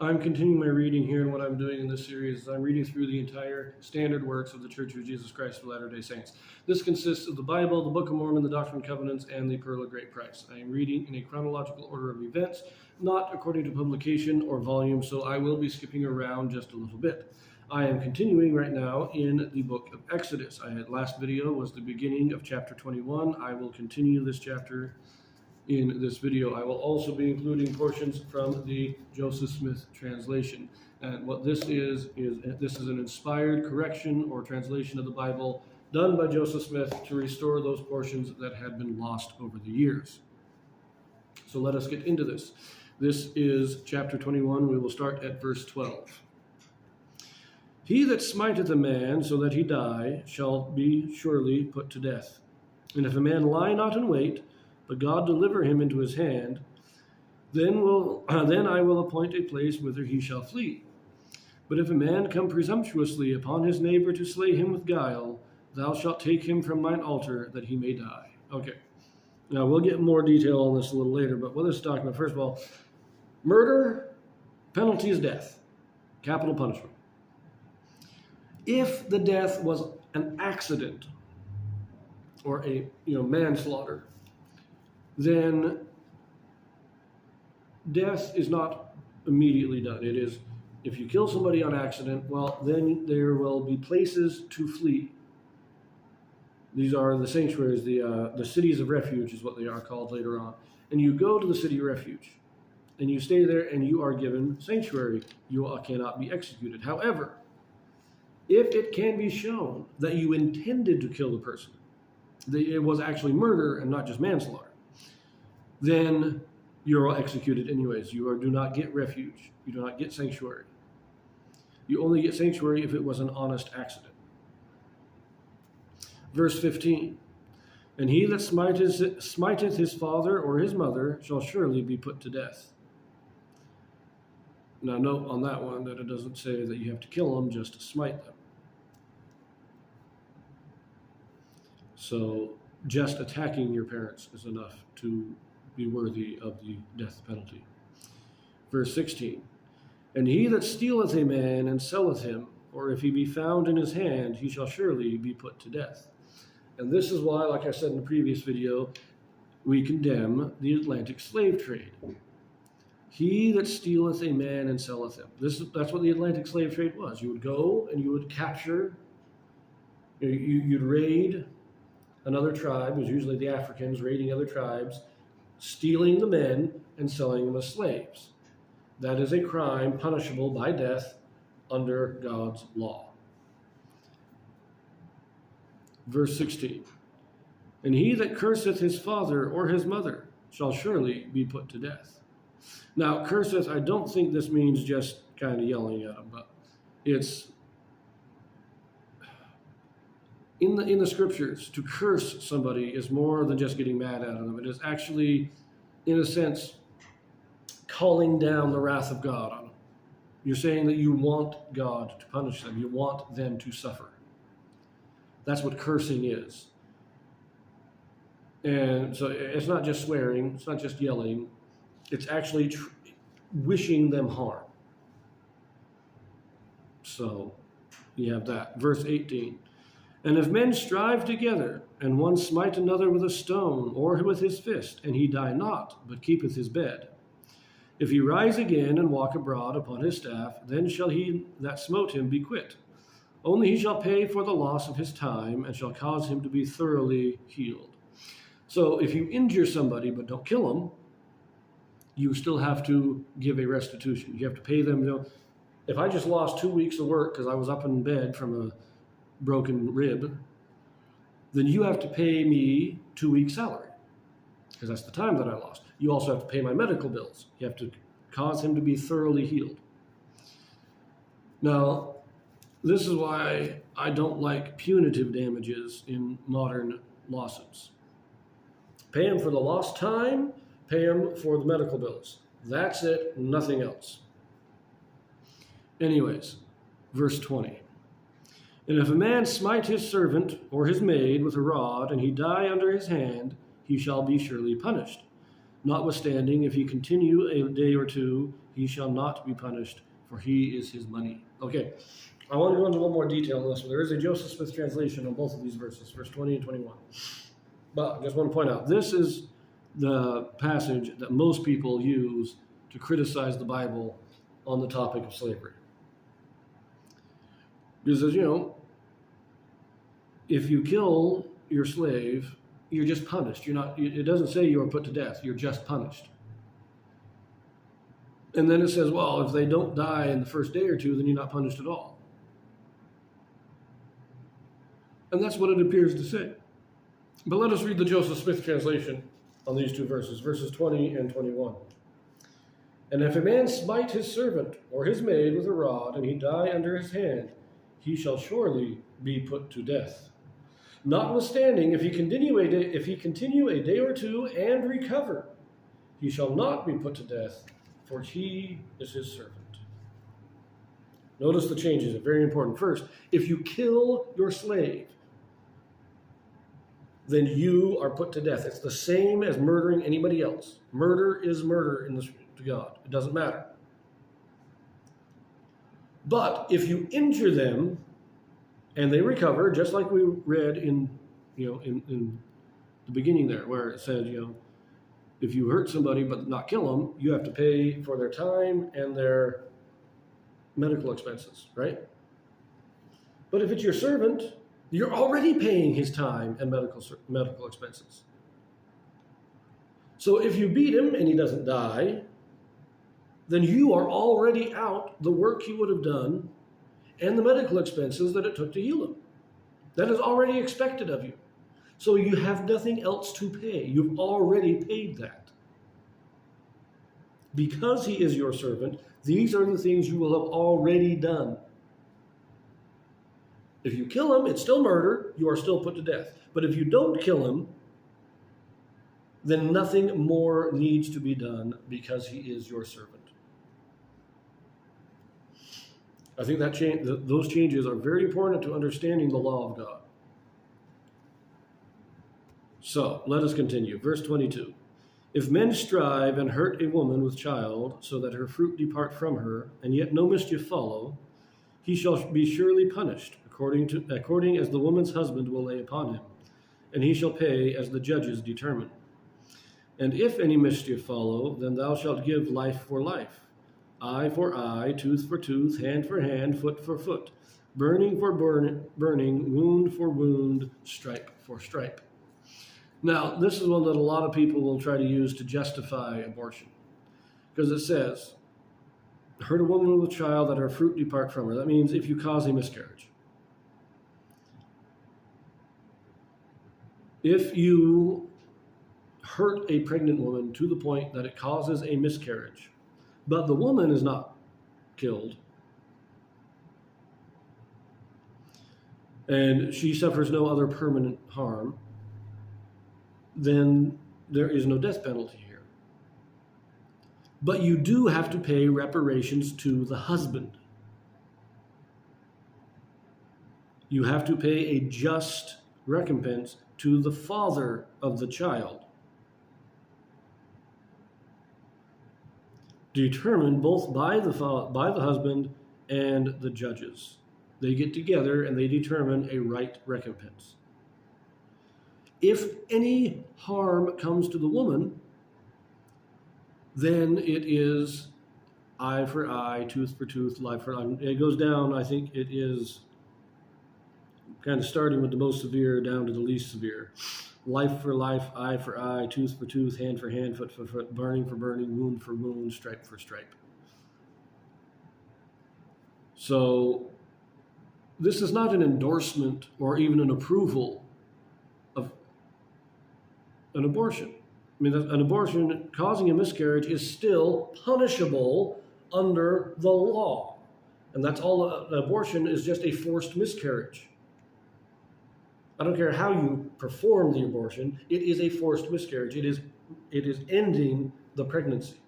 I'm continuing my reading here, and what I'm doing in this series is I'm reading through the entire standard works of the Church of Jesus Christ of Latter-day Saints. This consists of the Bible, the Book of Mormon, the Doctrine and Covenants, and the Pearl of Great Price. I am reading in a chronological order of events, not according to publication or volume, so I will be skipping around just a little bit. I am continuing right now in the book of Exodus. Last video was the beginning of chapter 21. I will continue this chapter in this video. I will also be including portions from the Joseph Smith translation. And what this is an inspired correction or translation of the Bible done by Joseph Smith to restore those portions that had been lost over the years. So let us get into this. This is chapter 21. We will start at verse 12. He that smiteth a man so that he die shall be surely put to death. And if a man lie not in wait, but God deliver him into his hand, then I will appoint a place whither he shall flee. But if a man come presumptuously upon his neighbor to slay him with guile, thou shalt take him from mine altar, that he may die. Okay, now we'll get more detail on this a little later, but what this is talking about, first of all, murder, penalty is death, capital punishment. If the death was an accident or a manslaughter, then death is not immediately done. It is, if you kill somebody on accident, well, then there will be places to flee. These are the sanctuaries, the cities of refuge is what they are called later on. And you go to the city of refuge, and you stay there, and you are given sanctuary. You cannot be executed. However, if it can be shown that you intended to kill the person, that it was actually murder and not just manslaughter, then you're executed anyways. You do not get refuge. You do not get sanctuary. You only get sanctuary if it was an honest accident. Verse 15, and he that smiteth his father or his mother shall surely be put to death. Now note on that one that it doesn't say that you have to kill them, just to smite them. So just attacking your parents is enough to be worthy of the death penalty. Verse 16, and he that stealeth a man and selleth him, or if he be found in his hand, he shall surely be put to death. And this is why, like I said in the previous video, we condemn the Atlantic slave trade. He that stealeth a man and selleth him. That's what the Atlantic slave trade was. You would go and you would capture, you'd raid another tribe. It was usually the Africans raiding other tribes, stealing the men and selling them as slaves. That is a crime punishable by death under God's law. Verse 16, and he that curseth his father or his mother shall surely be put to death. Now, curseth, I don't think this means just kind of yelling at them, but it's in the scriptures, to curse somebody is more than just getting mad at them. It is actually, in a sense, calling down the wrath of God on them. You're saying that you want God to punish them. You want them to suffer. That's what cursing is. And so it's not just swearing. It's not just yelling. It's actually wishing them harm. So you have that. Verse 18. And if men strive together, and one smite another with a stone, or with his fist, and he die not, but keepeth his bed, if he rise again and walk abroad upon his staff, then shall he that smote him be quit. Only he shall pay for the loss of his time, and shall cause him to be thoroughly healed. So if you injure somebody but don't kill them, you still have to give a restitution. You have to pay them. If I just lost 2 weeks of work because I was up in bed from a broken rib, then you have to pay me 2 weeks' salary, because that's the time that I lost. You also have to pay my medical bills. You have to cause him to be thoroughly healed. Now, this is why I don't like punitive damages in modern lawsuits. Pay him for the lost time, pay him for the medical bills. That's it, nothing else. Anyways, verse 20. And if a man smite his servant or his maid with a rod, and he die under his hand, he shall be surely punished. Notwithstanding, if he continue a day or two, he shall not be punished, for he is his money. Okay, I want to go into a little more detail on this one. There is a Joseph Smith translation on both of these verses, verse 20 and 21. But I just want to point out, this is the passage that most people use to criticize the Bible on the topic of slavery. Because, if you kill your slave, you're just punished. It doesn't say you are put to death. You're just punished. And then it says, well, if they don't die in the first day or two, then you're not punished at all. And that's what it appears to say. But let us read the Joseph Smith translation on these two verses, verses 20 and 21. And if a man smite his servant or his maid with a rod, and he die under his hand, he shall surely be put to death. Notwithstanding, if he continue a day or two and recover, he shall not be put to death, for he is his servant. Notice the changes are very important. First, if you kill your slave, then you are put to death. It's the same as murdering anybody else. Murder is murder to God. It doesn't matter. But if you injure them and they recover, just like we read in the beginning there, where it said, if you hurt somebody but not kill them, you have to pay for their time and their medical expenses, right? But if it's your servant, you're already paying his time and medical expenses. So if you beat him and he doesn't die, then you are already out the work he would have done and the medical expenses that it took to heal him. That is already expected of you. So you have nothing else to pay. You've already paid that. Because he is your servant, these are the things you will have already done. If you kill him, it's still murder. You are still put to death. But if you don't kill him, then nothing more needs to be done because he is your servant. I think those changes are very important to understanding the law of God. So, let us continue. Verse 22. If men strive and hurt a woman with child, so that her fruit depart from her, and yet no mischief follow, he shall be surely punished, according as the woman's husband will lay upon him, and he shall pay as the judges determine. And if any mischief follow, then thou shalt give life for life, eye for eye, tooth for tooth, hand for hand, foot for foot, burning for burning, wound for wound, stripe for stripe. Now, this is one that a lot of people will try to use to justify abortion. Because it says, hurt a woman with a child that her fruit depart from her. That means if you cause a miscarriage. If you hurt a pregnant woman to the point that it causes a miscarriage, but the woman is not killed, and she suffers no other permanent harm, then there is no death penalty here. But you do have to pay reparations to the husband. You have to pay a just recompense to the father of the child, determined both by the husband and the judges. They get together and they determine a right recompense. If any harm comes to the woman, then it is eye for eye, tooth for tooth, life for life. It goes down, I think it is kind of starting with the most severe down to the least severe. Life for life, eye for eye, tooth for tooth, hand for hand, foot for foot, burning for burning, wound for wound, stripe for stripe. So this is not an endorsement or even an approval of an abortion. I mean, an abortion causing a miscarriage is still punishable under the law. And that's all. An abortion is just a forced miscarriage. I don't care how you perform the abortion, it is a forced miscarriage. It is ending the pregnancy.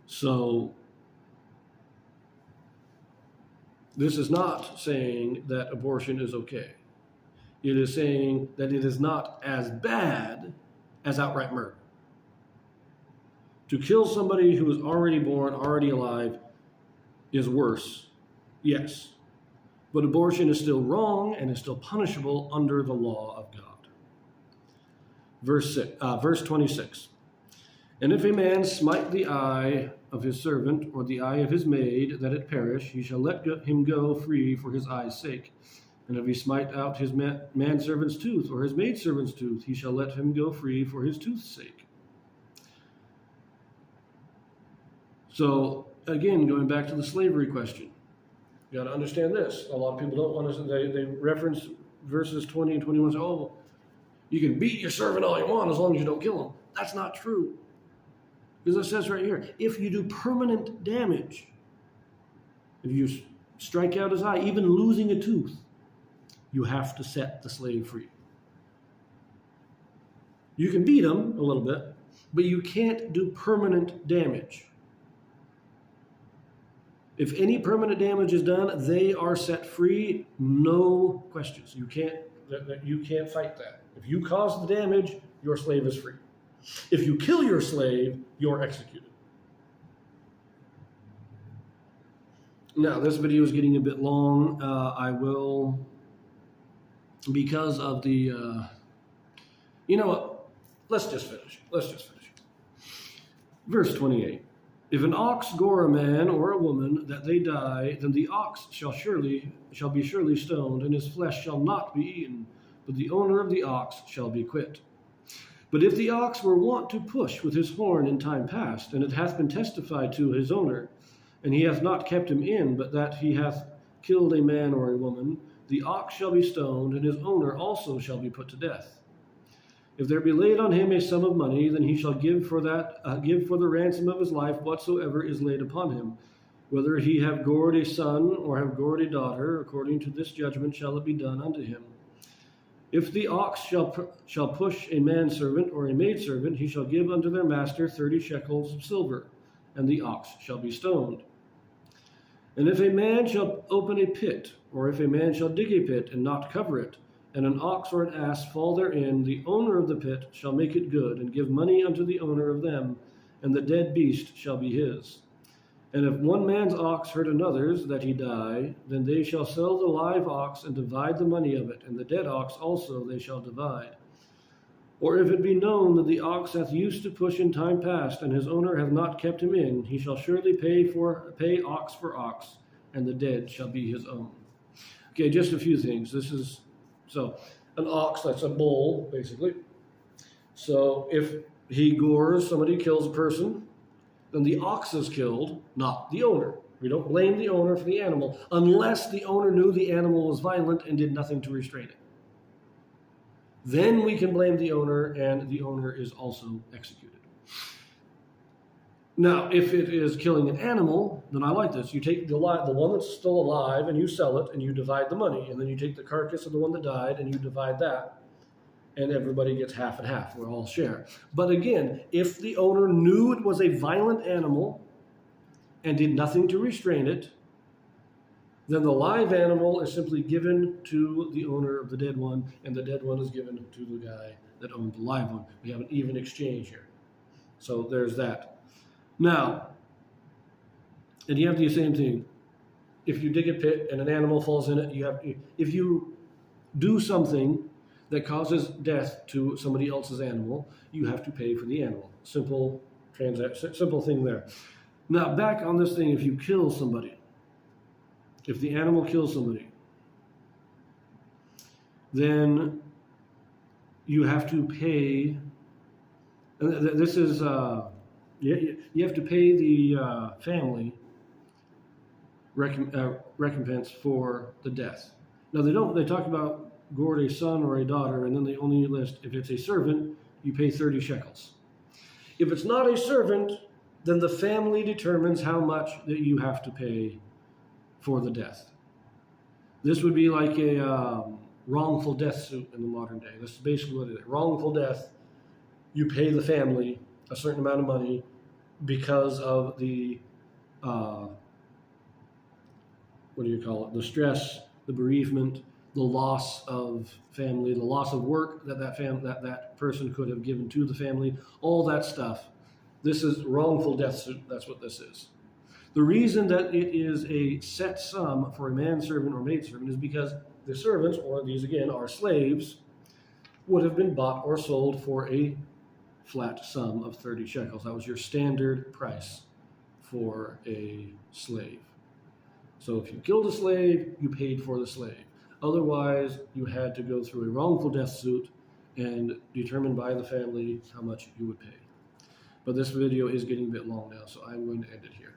So this is not saying that abortion is okay. It is saying that it is not as bad as outright murder. To kill somebody who is already born, already alive, is worse, yes. But abortion is still wrong and is still punishable under the law of God. Verse 26. And if a man smite the eye of his servant or the eye of his maid, that it perish, he shall let him go free for his eye's sake. And if he smite out his manservant's tooth or his maidservant's tooth, he shall let him go free for his tooth's sake. So, again, going back to the slavery question, you got to understand this. A lot of people don't want to, they reference verses 20 and 21, say, oh, you can beat your servant all you want as long as you don't kill him. That's not true. Because it says right here, if you do permanent damage, if you strike out his eye, even losing a tooth, you have to set the slave free. You can beat him a little bit, but you can't do permanent damage. If any permanent damage is done, they are set free, no questions. You can't fight that. If you cause the damage, your slave is free. If you kill your slave, you're executed. Now, this video is getting a bit long. I will, because of the, you know what? Let's just finish. Verse 28. If an ox gore a man or a woman that they die, then the ox shall be surely stoned, and his flesh shall not be eaten, but the owner of the ox shall be quit. But if the ox were wont to push with his horn in time past, and it hath been testified to his owner, and he hath not kept him in, but that he hath killed a man or a woman, the ox shall be stoned, and his owner also shall be put to death. If there be laid on him a sum of money, then he shall give for the ransom of his life whatsoever is laid upon him. Whether he have gored a son or have gored a daughter, according to this judgment shall it be done unto him. If the ox shall push a manservant or a maidservant, he shall give unto their master 30 shekels of silver, and the ox shall be stoned. And if a man shall open a pit, or if a man shall dig a pit and not cover it, and an ox or an ass fall therein, the owner of the pit shall make it good, and give money unto the owner of them, and the dead beast shall be his. And if one man's ox hurt another's, that he die, then they shall sell the live ox and divide the money of it, and the dead ox also they shall divide. Or if it be known that the ox hath used to push in time past, and his owner hath not kept him in, he shall surely pay ox for ox, and the dead shall be his own. Okay, just a few things. So an ox, that's a bull, basically. So if he gores, somebody kills a person, then the ox is killed, not the owner. We don't blame the owner for the animal, unless the owner knew the animal was violent and did nothing to restrain it. Then we can blame the owner, and the owner is also executed. Now, if it is killing an animal, then I like this. You take the one that's still alive and you sell it and you divide the money. And then you take the carcass of the one that died and you divide that. And everybody gets half and half. We're all share. But again, if the owner knew it was a violent animal and did nothing to restrain it, then the live animal is simply given to the owner of the dead one, and the dead one is given to the guy that owned the live one. We have an even exchange here. So there's that. Now, and you have the same thing. If you dig a pit and an animal falls in it, if you do something that causes death to somebody else's animal, you have to pay for the animal. Simple thing there. Now, back on this thing, if you kill somebody, if the animal kills somebody, then you have to pay. This is you have to pay the family recompense for the death. Now they talk about gored a son or a daughter, and then they only list if it's a servant, you pay 30 shekels. If it's not a servant, then the family determines how much that you have to pay for the death. This would be like a wrongful death suit in the modern day. This is basically what it is. Wrongful death, you pay the family a certain amount of money because of the, the stress, the bereavement, the loss of family, the loss of work that person could have given to the family, all that stuff. This is wrongful death suit. That's what this is. The reason that it is a set sum for a manservant or maidservant is because the servants, or these again are slaves, would have been bought or sold for a flat sum of 30 shekels. That was your standard price for a slave. So if you killed a slave, you paid for the slave. Otherwise, you had to go through a wrongful death suit and determine by the family how much you would pay. But this video is getting a bit long now, so I'm going to end it here.